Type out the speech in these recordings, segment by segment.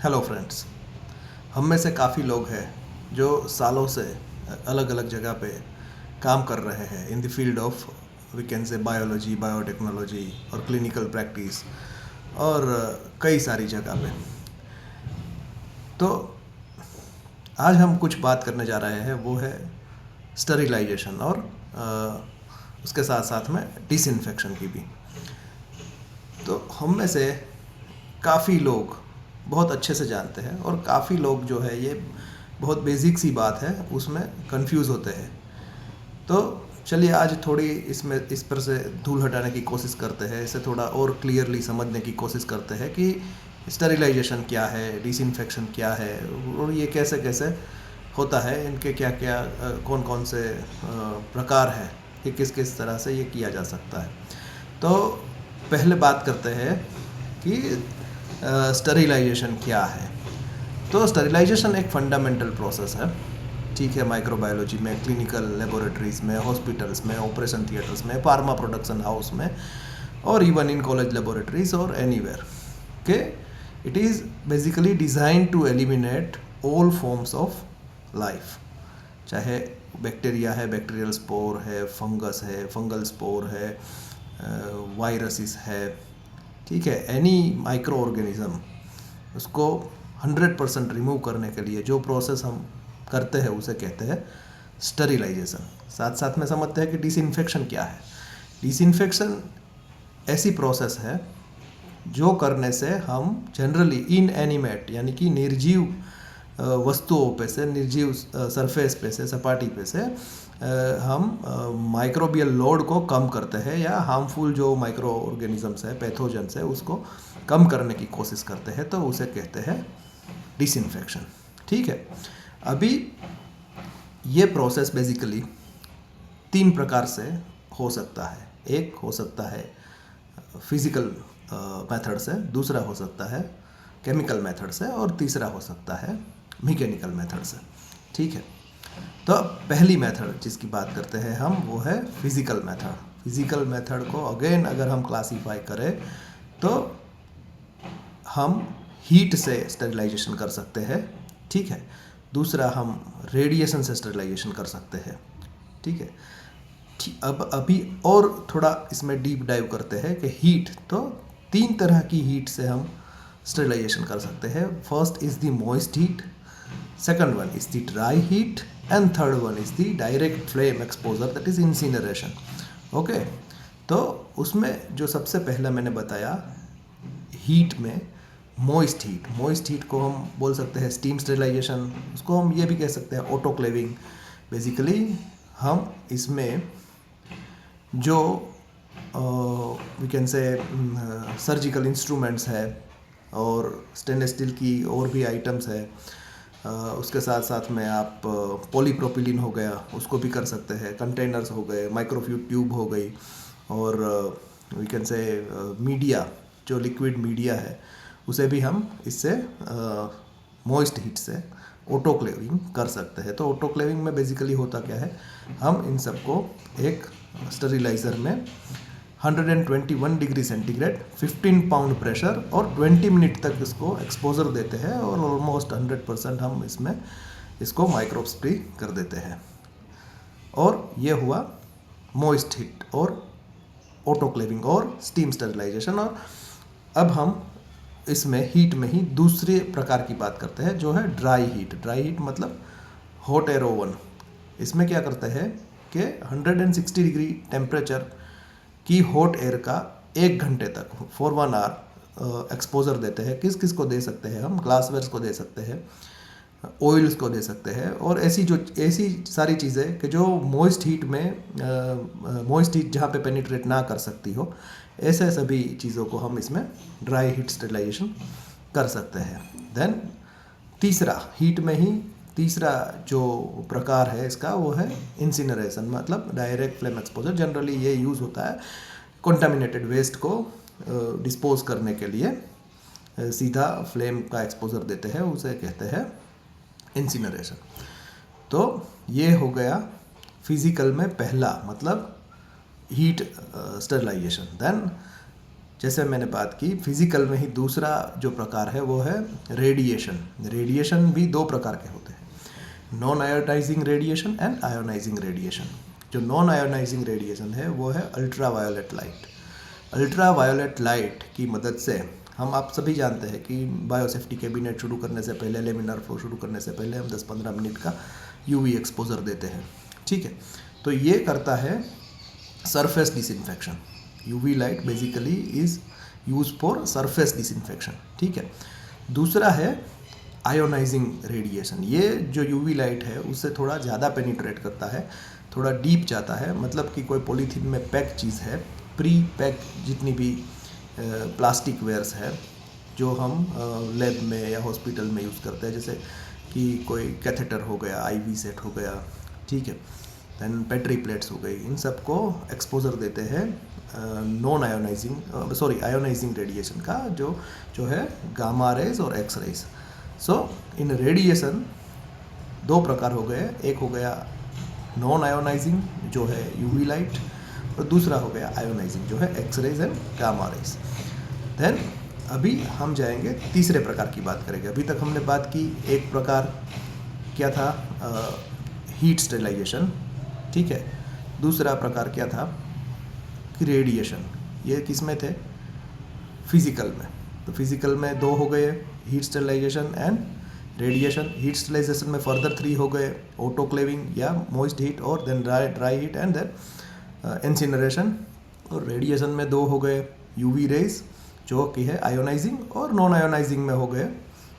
Hello friends. हम में से काफ़ी लोग हैं जो सालों से अलग अलग जगह पे काम कर रहे हैं in the field of we can say biology, biotechnology और क्लिनिकल प्रैक्टिस और कई सारी जगह पे। तो आज हम कुछ बात करने जा रहे हैं, वो है स्टरिलाइजेशन और उसके साथ साथ में डिसइंफेक्शन की भी। तो हम में से काफ़ी लोग बहुत अच्छे से जानते हैं और काफ़ी लोग जो है ये बहुत बेसिक सी बात है उसमें कंफ्यूज होते हैं। तो चलिए आज थोड़ी इसमें इस पर से धूल हटाने की कोशिश करते हैं, इसे थोड़ा और क्लियरली समझने की कोशिश करते हैं कि स्टरिलाइजेशन क्या है, डिसइंफेक्शन क्या है और ये कैसे कैसे होता है, इनके क्या क्या कौन कौन से प्रकार है, कि किस किस तरह से ये किया जा सकता है। तो पहले बात करते हैं कि स्टरिलाइजेशन क्या है। तो स्टरिलाइजेशन एक फंडामेंटल प्रोसेस है, ठीक है। माइक्रोबायोलॉजी में, क्लिनिकल लेबोरेटरीज में, हॉस्पिटल्स में, ऑपरेशन थिएटर्स में, फार्मा प्रोडक्शन हाउस में और इवन इन कॉलेज लेबोरेटरीज और एनीवेयर के it is basically design to eliminate all forms of life. चाहे बैक्टीरिया है, बैक्टीरियल स्पोर है, फंगस है, फंगल स्पोर है, वायरसेस है, ठीक है, एनी माइक्रो ऑर्गेनिज्म, उसको 100% रिमूव करने के लिए जो प्रोसेस हम करते हैं उसे कहते हैं स्टरिलाइजेशन। साथ साथ में समझते हैं कि डिसइंफेक्शन क्या है। डिसइंफेक्शन ऐसी प्रोसेस है जो करने से हम जनरली इनएनिमेट यानी कि निर्जीव वस्तुओं पे से, निर्जीव सरफेस पे से, सपाटी पे से हम माइक्रोबियल लोड को कम करते हैं या हार्मफुल जो माइक्रो ऑर्गेनिजम्स है, पैथोजेंस है, उसको कम करने की कोशिश करते हैं, तो उसे कहते हैं डिसइंफेक्शन। ठीक है। अभी ये प्रोसेस बेसिकली 3 प्रकार से हो सकता है। एक हो सकता है फिजिकल मेथड से, दूसरा हो सकता है केमिकल मेथड से और तीसरा हो सकता है मैकेनिकल मेथड से। ठीक है। तो अब पहली मेथड जिसकी बात करते हैं हम, वो है फिजिकल मेथड। फिजिकल मेथड को अगेन अगर हम क्लासीफाई करें तो हम हीट से स्टरिलाइजेशन कर सकते हैं, ठीक है। दूसरा हम रेडिएशन से स्टरिलाइजेशन कर सकते हैं, ठीक है। अब अभी और थोड़ा इसमें डीप डाइव करते हैं कि हीट, तो 3 तरह की हीट से हम स्टरिलाइजेशन कर सकते हैं। First is the moist heat, second one is the dry heat and third one is the direct flame exposure, that is incineration. Okay. तो उसमें जो सबसे पहला मैंने बताया हीट में, मॉइस्ट हीट, मॉइस्ट हीट को हम बोल सकते हैं स्टीम स्टरिलाइजेशन, उसको हम ये भी कह सकते हैं ऑटोक्लेविंग। बेसिकली हम इसमें जो we can say surgical instruments है और स्टेनलेस स्टील की और भी आइटम्स है, उसके साथ साथ में आप पॉलीप्रोपिलीन हो गया उसको भी कर सकते हैं, कंटेनर्स हो गए, माइक्रोफ्यूब ट्यूब हो गई और वी कैन से मीडिया, जो लिक्विड मीडिया है उसे भी हम इससे मॉइस्ट हीट से ऑटोक्लेविंग कर सकते हैं। तो ऑटोक्लेविंग में बेसिकली होता क्या है, हम इन सबको एक स्टरिलाइज़र में 121 डिग्री सेंटीग्रेड, 15 पाउंड प्रेशर और 20 मिनट तक इसको एक्सपोजर देते हैं और ऑलमोस्ट 100% हम इसमें इसको माइक्रोब फ्री कर देते हैं। और ये हुआ मॉइस्ट हीट और ऑटोक्लेविंग और स्टीम स्टरिलाइजेशन। और अब हम इसमें हीट में ही दूसरे प्रकार की बात करते हैं जो है ड्राई हीट। ड्राई हीट मतलब हॉट एयर ओवन। इसमें क्या करते हैं कि 160 डिग्री टेम्परेचर की हॉट एयर का 1 घंटे तक फॉर 1 आवर एक्सपोजर देते हैं। किस किस को दे सकते हैं हम, ग्लासवेयर्स को दे सकते हैं, ऑयल्स को दे सकते हैं और ऐसी सारी चीज़ें कि जो मॉइस्ट हीट में मॉइस्ट हीट जहाँ पे पेनिट्रेट ना कर सकती हो, ऐसे सभी चीज़ों को हम इसमें ड्राई हीट स्टरिलाइजेशन कर सकते हैं। देन तीसरा हीट में ही तीसरा जो प्रकार है इसका वो है इंसिनरेशन, मतलब डायरेक्ट फ्लेम एक्सपोजर। जनरली ये यूज़ होता है कंटामिनेटेड वेस्ट को डिस्पोज करने के लिए, सीधा फ्लेम का एक्सपोजर देते हैं, उसे कहते हैं इंसिनरेशन। तो ये हो गया फिजिकल में पहला, मतलब हीट स्टरिलाइजेशन। देन जैसे मैंने बात की फिजिकल में ही दूसरा जो प्रकार है वो है रेडिएशन। रेडिएशन भी दो प्रकार के होते हैं, non ionising radiation and ionising radiation. जो नॉन आयोनाइजिंग रेडिएशन है वो है ultra violet light. Ultra violet light की मदद से आप सभी जानते हैं कि बायोसेफ्टी कैबिनेट शुरू करने से पहले, लेमिनार फ्लो शुरू करने से पहले हम 10-15 मिनट का यूवी एक्सपोजर देते हैं, ठीक है। तो ये करता है surface disinfection. UV light basically is use for surface disinfection, ठीक है। दूसरा है आयोनाइजिंग रेडिएशन। ये जो यूवी लाइट है उससे थोड़ा ज़्यादा पेनिट्रेट करता है, थोड़ा डीप जाता है। मतलब कि कोई पॉलीथीन में पैक चीज़ है, प्री पैक जितनी भी प्लास्टिक वेयर्स है जो हम लैब में या हॉस्पिटल में यूज़ करते हैं, जैसे कि कोई कैथेटर हो गया, आईवी सेट हो गया, ठीक है, दैन पेट्री प्लेट्स हो गई, इन सबको एक्सपोजर देते हैं नॉन आयोनाइजिंग आयोनाइजिंग रेडिएशन का, जो है गामा रेज और एक्स रेज। सो इन रेडिएशन दो प्रकार हो गए, एक हो गया नॉन आयोनाइजिंग जो है यूवी लाइट, और दूसरा हो गया आयोनाइजिंग जो है X rays and gamma rays. Then अभी हम जाएंगे तीसरे प्रकार की बात करेंगे। अभी तक हमने बात की एक प्रकार क्या था, हीट स्टेरिलाइजेशन, ठीक है। दूसरा प्रकार क्या था कि रेडिएशन। ये किस में थे, फिजिकल में। तो फिजिकल में दो हो गए, heat sterilisation and radiation. Heat sterilisation में फर्दर 3 हो गए, ऑटोक्लेविंग या मॉइस्ट हीट, और then dry heat and then incineration. और रेडिएशन में 2 हो गए, यूवी रेज जो कि है आयोनाइजिंग, और नॉन आयोनाइजिंग में हो गए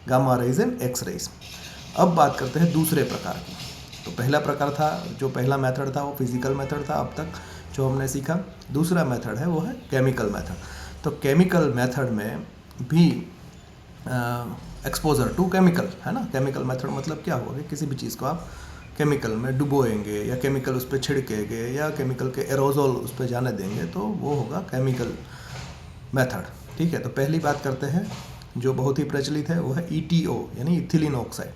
gamma rays and X rays. अब बात करते हैं दूसरे प्रकार की। तो पहला प्रकार था, जो पहला मेथड था वो फिजिकल मेथड था अब तक जो हमने सीखा। दूसरा मेथड है वो है केमिकल मेथड। तो केमिकल मेथड में भी एक्सपोजर टू केमिकल है ना। केमिकल मेथड मतलब क्या हुआ कि किसी भी चीज़ को आप केमिकल में डुबोएंगे या केमिकल उस पर छिड़केंगे या केमिकल के एरोजोल उस पर जाने देंगे, तो वो होगा केमिकल मेथड, ठीक है। तो पहली बात करते हैं जो बहुत ही प्रचलित है वो है ETO यानी इथिलीन ऑक्साइड।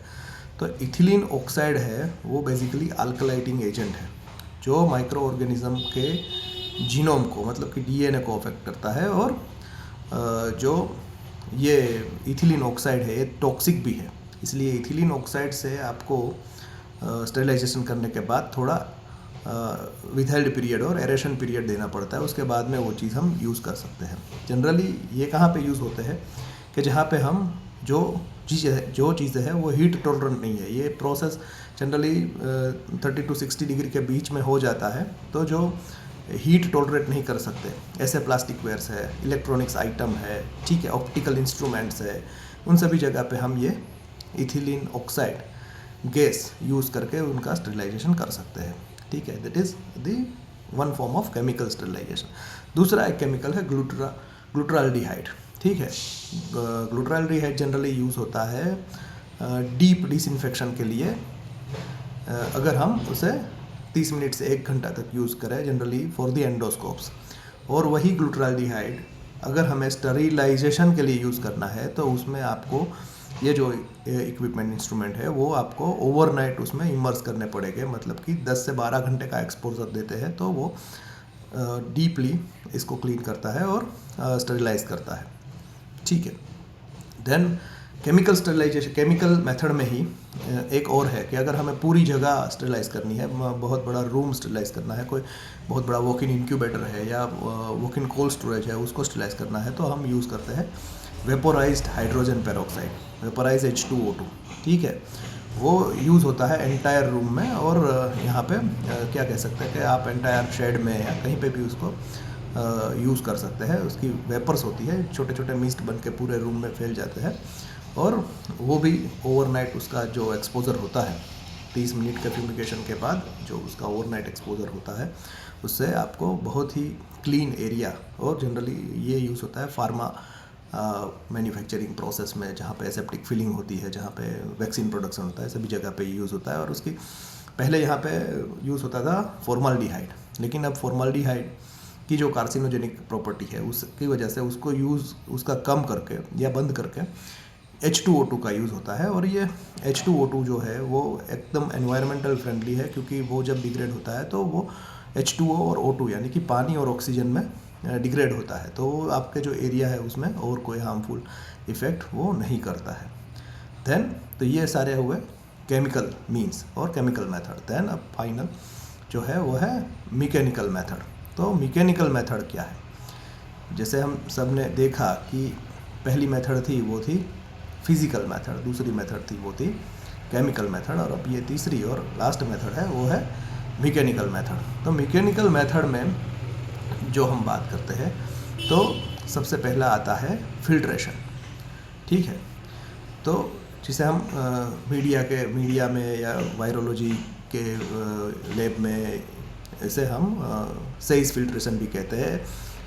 तो इथिलीन ऑक्साइड है वो बेसिकली अल्कलाइटिंग एजेंट है जो माइक्रो ऑर्गेनिज्म के जीनोम को, मतलब कि DNA को अफेक्ट करता है। और जो ये इथिलीन ऑक्साइड है ये टॉक्सिक भी है, इसलिए इथिलीन ऑक्साइड से आपको स्टेरिलाइजेशन करने के बाद थोड़ा विथहेल्ड पीरियड और एरेशन पीरियड देना पड़ता है, उसके बाद में वो चीज़ हम यूज़ कर सकते हैं। जनरली ये कहाँ पे यूज़ होते हैं कि जहाँ पे हम जो चीज़ें है वो हीट टॉलरेंट नहीं है। ये प्रोसेस जनरली 30 to 60 डिग्री के बीच में हो जाता है, तो जो हीट टॉलरेट नहीं कर सकते ऐसे प्लास्टिक वेयर्स है, इलेक्ट्रॉनिक्स आइटम है, ठीक है, ऑप्टिकल इंस्ट्रूमेंट्स है, उन सभी जगह पे हम ये इथिलीन ऑक्साइड गैस यूज़ करके उनका स्टेरिलाइजेशन कर सकते हैं, ठीक है। That is the one form of chemical sterilisation. दूसरा एक केमिकल है ग्लूटाल्डिहाइड, ठीक है। ग्लूटाल्डिहाइड जनरली यूज़ होता है डीप डिसइंफेक्शन के लिए। अगर हम उसे 30 मिनट से 1 घंटा तक यूज़ करें जनरली फॉर द एंडोस्कोप्स। और वही ग्लूटाल्डिहाइड अगर हमें स्टेरिलाइजेशन के लिए यूज़ करना है तो उसमें आपको ये जो इक्विपमेंट इंस्ट्रूमेंट है वो आपको ओवरनाइट उसमें इमर्स करने पड़ेंगे, मतलब कि 10 से 12 घंटे का एक्सपोजर देते हैं, तो वो डीपली इसको क्लीन करता है और स्टेरिलाइज करता है, ठीक है। Then chemical sterilisation, chemical method में ही एक और है कि अगर हमें पूरी जगह स्टेरिलाइज करनी है, बहुत बड़ा रूम स्टेरिलाइज करना है, कोई बहुत बड़ा वॉक इन इंक्यूबेटर है या वॉक इन कोल्ड स्टोरेज है, उसको स्टेरिलाइज करना है, तो हम यूज़ करते हैं वेपोराइज्ड हाइड्रोजन पेरोक्साइड, वेपोराइज H2O2, ठीक है। वो यूज़ होता है एंटायर रूम में, और यहाँ पे क्या कह सकते हैं कि आप एंटायर शेड में या कहीं पे भी उसको यूज़ कर सकते हैं। उसकी वेपर्स होती है, छोटे छोटे मिस्ट बन के पूरे रूम में फैल जाते हैं, और वो भी ओवरनाइट उसका जो एक्सपोजर होता है 30 मिनट के फ्यूमिगेशन के बाद जो उसका ओवरनाइट एक्सपोजर होता है उससे आपको बहुत ही क्लीन एरिया, और जनरली ये यूज़ होता है फार्मा मैन्युफैक्चरिंग प्रोसेस में, जहाँ पे एसेप्टिक फिलिंग होती है, जहाँ पे वैक्सीन प्रोडक्शन होता है, सभी जगह पे यूज़ होता है। और उसकी पहले यहाँ पे यूज़ होता था फॉर्माल्डिहाइड, लेकिन अब फॉर्माल्डिहाइड की जो कार्सिनोजेनिक प्रॉपर्टी है उसकी वजह से उसको यूज़ उसका कम करके या बंद करके H2O2 का यूज़ होता है। और ये H2O2 जो है वो एकदम एनवायरमेंटल फ्रेंडली है, क्योंकि वो जब डिग्रेड होता है तो वो H2O और O2 यानी कि पानी और ऑक्सीजन में डिग्रेड होता है, तो वो आपके जो एरिया है उसमें और कोई हार्मफुल इफ़ेक्ट वो नहीं करता है। देन तो ये सारे हुए केमिकल मीन्स और केमिकल मेथड। देन अब फाइनल जो है वो है मैकेनिकल मेथड। तो मैकेनिकल मेथड क्या है? जैसे हम सब ने देखा कि पहली मेथड थी वो थी फिज़िकल मेथड, दूसरी मेथड थी वो थी केमिकल मेथड, और अब ये तीसरी और लास्ट मेथड है वो है मैकेनिकल मेथड। तो मैकेनिकल मेथड में जो हम बात करते हैं तो सबसे पहला आता है फिल्ट्रेशन। ठीक है, तो जिसे हम मीडिया में या वायरोलॉजी के लैब में इसे हम सेइज फिल्ट्रेशन भी कहते हैं।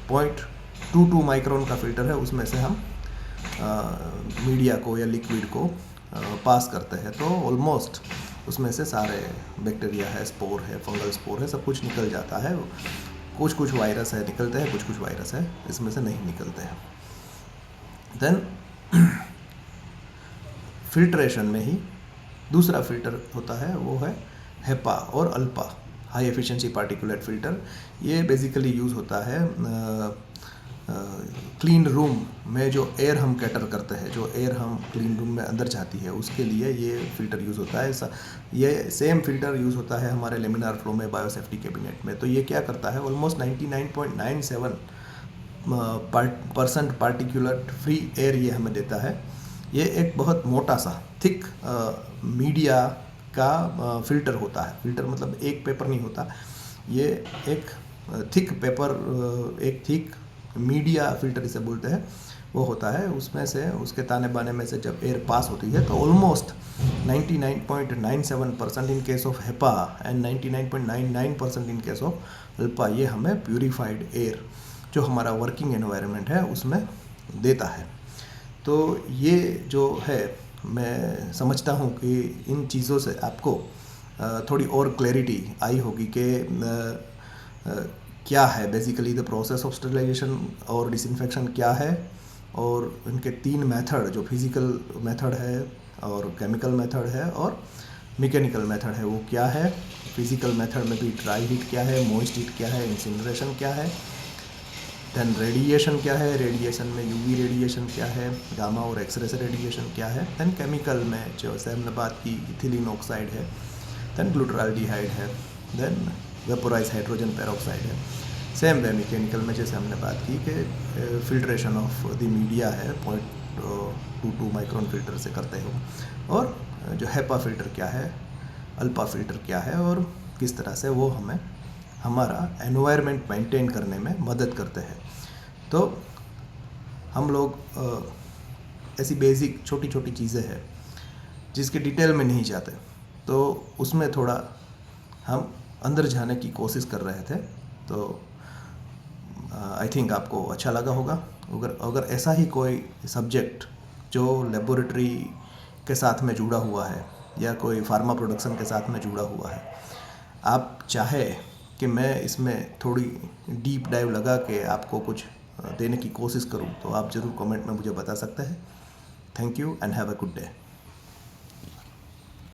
0.22 माइक्रोन का फिल्टर है, उसमें से हम मीडिया को या लिक्विड को पास करते हैं, तो ऑलमोस्ट उसमें से सारे बैक्टीरिया है, स्पोर है, फंगल स्पोर है, सब कुछ निकल जाता है। कुछ वायरस है निकलते हैं, कुछ वायरस है इसमें से नहीं निकलते हैं। देन फिल्ट्रेशन में ही दूसरा फिल्टर होता है वो है हेपा और Alpa, high efficiency particulate filter. ये बेसिकली यूज़ होता है क्लीन रूम में जो एयर हम कैटर करते हैं, जो एयर हम क्लीन रूम में अंदर जाती है उसके लिए ये फ़िल्टर यूज़ होता है। ये सेम फ़िल्टर यूज़ होता है हमारे लेमिनार फ्लो में बायोसेफ्टी कैबिनेट में। तो ये क्या करता है, ऑलमोस्ट 99.97% पार्टिकुलेट फ्री एयर ये हमें देता है। ये एक बहुत मोटा सा थिक मीडिया का फ़िल्टर होता है। फ़िल्टर मतलब एक पेपर नहीं होता, ये एक थिक पेपर, एक थिक मीडिया फ़िल्टर इसे बोलते हैं, वो होता है। उसमें से उसके ताने बाने में से जब एयर पास होती है तो almost 99.97% in case of HEPA and 99.99% in case of Alpa ये हमें प्यूरिफाइड एयर जो हमारा वर्किंग एनवायरनमेंट है उसमें देता है। तो ये जो है, मैं समझता हूँ कि इन चीज़ों से आपको थोड़ी और क्लैरिटी आई होगी कि क्या है basically the process of sterilisation और डिसइंफेक्शन क्या है, और इनके 3 मेथड जो फिज़िकल मेथड है और केमिकल मेथड है और मैकेनिकल मेथड है वो क्या है। फिज़िकल मेथड में भी ड्राई हीट क्या है, मॉइस्ट हीट क्या है, इंसिनरेशन क्या है, देन रेडिएशन क्या है, रेडिएशन में यूवी रेडिएशन क्या है, गामा और एक्सरे से रेडिएशन क्या है। देन केमिकल में जो से हमने बात की इथिलीन ऑक्साइड है, देन ग्लूटाल्डिहाइड है, देन वेपोराइज हाइड्रोजन पेरोक्साइड है। सेम वे मैकेनिकल में जैसे हमने बात की कि फिल्ट्रेशन ऑफ द मीडिया है 0.22 माइक्रोन फिल्टर से करते हो, और जो हेपा फिल्टर क्या है, अल्पा फिल्टर क्या है, और किस तरह से वो हमें हमारा एनवायरनमेंट मेंटेन करने में मदद करते हैं। तो हम लोग ऐसी बेसिक छोटी छोटी चीज़ें हैं जिसके डिटेल में नहीं जाते, तो उसमें थोड़ा हम अंदर जाने की कोशिश कर रहे थे। तो आई थिंक आपको अच्छा लगा होगा। अगर ऐसा ही कोई सब्जेक्ट जो लेबोरेटरी के साथ में जुड़ा हुआ है या कोई फार्मा प्रोडक्शन के साथ में जुड़ा हुआ है, आप चाहे कि मैं इसमें थोड़ी डीप डाइव लगा के आपको कुछ देने की कोशिश करूं, तो आप ज़रूर कमेंट में मुझे बता सकते हैं। Thank you and have a good day.